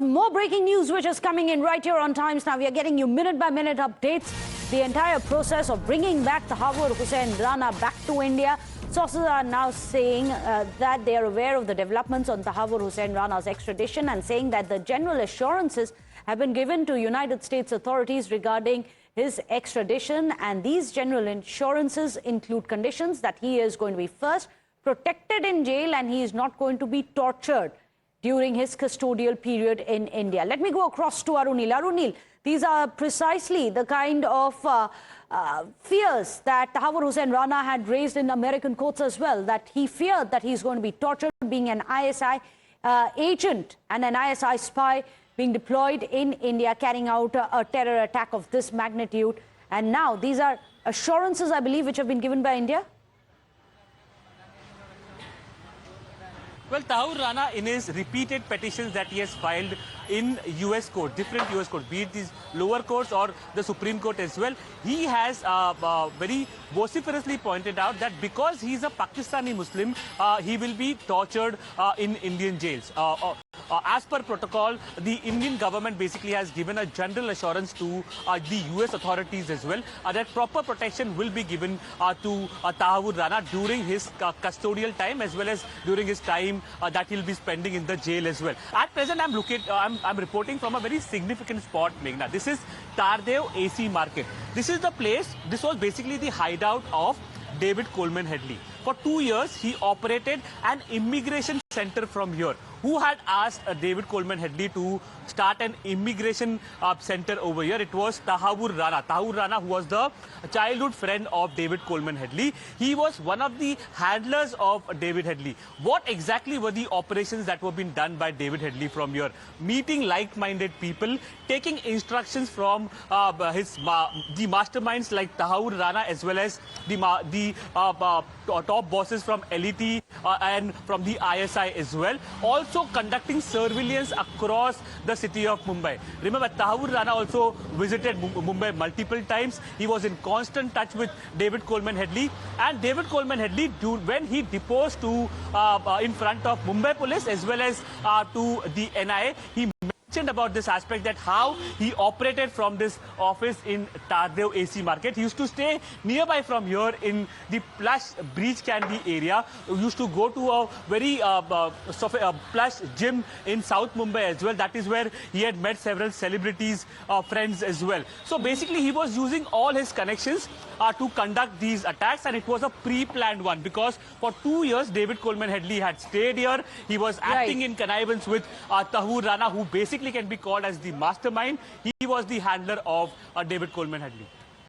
More breaking news which is coming in right here on Times Now. We are getting you minute-by-minute updates. The entire process of bringing back Tahawwur Rana back to India. Sources are now saying that they are aware of the developments on Tahawwur Rana's extradition and saying that the general assurances have been given to United States authorities regarding his extradition. And these general assurances include conditions that he is going to be first protected in jail and he is not going to be tortured during his custodial period in India. Let me go across to Arunil. Arunil, these are precisely the kind of fears that Tahawwur Rana had raised in American courts as well, that he feared that he's going to be tortured, being an ISI agent and an ISI spy being deployed in India, carrying out a terror attack of this magnitude. And now these are assurances, I believe, which have been given by India. Well, Tahawwur Rana, in his repeated petitions that he has filed in US court, different US courts, be it these lower courts or the Supreme Court as well, he has very vociferously pointed out that because he is a Pakistani Muslim, he will be tortured in Indian jails. As per protocol, the Indian government basically has given a general assurance to the US authorities as well that proper protection will be given to Tahawwur Rana during his custodial time as well as during his time that he'll be spending in the jail as well. At present, I'm reporting from a very significant spot, Meghna. This is Tahawwur AC Market. This is the place, this was basically the hideout of David Coleman Headley. For 2 years, he operated an immigration center from here. Who had asked David Coleman Headley to start an immigration center over here? It was Tahawwur Rana. Tahawwur Rana, who was the childhood friend of David Coleman Headley. He was one of the handlers of David Headley. What exactly were the operations that were being done by David Headley from here? Meeting like-minded people, taking instructions from the masterminds like Tahawwur Rana as well as the top bosses from LET and from the ISI as well. Also conducting surveillance across the city of Mumbai. Remember, Tahawwur Rana also visited Mumbai multiple times. He was in constant touch with David Coleman Headley. And David Coleman Headley, when he deposed to in front of Mumbai police as well as to the NIA, he mentioned about this aspect, that how he operated from this office in Tahawwur AC Market. He used to stay nearby from here in the plush Breach Candy area. He used to go to a very plush gym in South Mumbai as well. That is where he had met several celebrities, friends as well. So basically, he was using all his connections to conduct these attacks, and it was a pre-planned one because for 2 years, David Coleman Headley had stayed here. He was acting in connivance with Tahawwur Rana, who basically can be called as the mastermind. He was the handler of David Coleman Headley.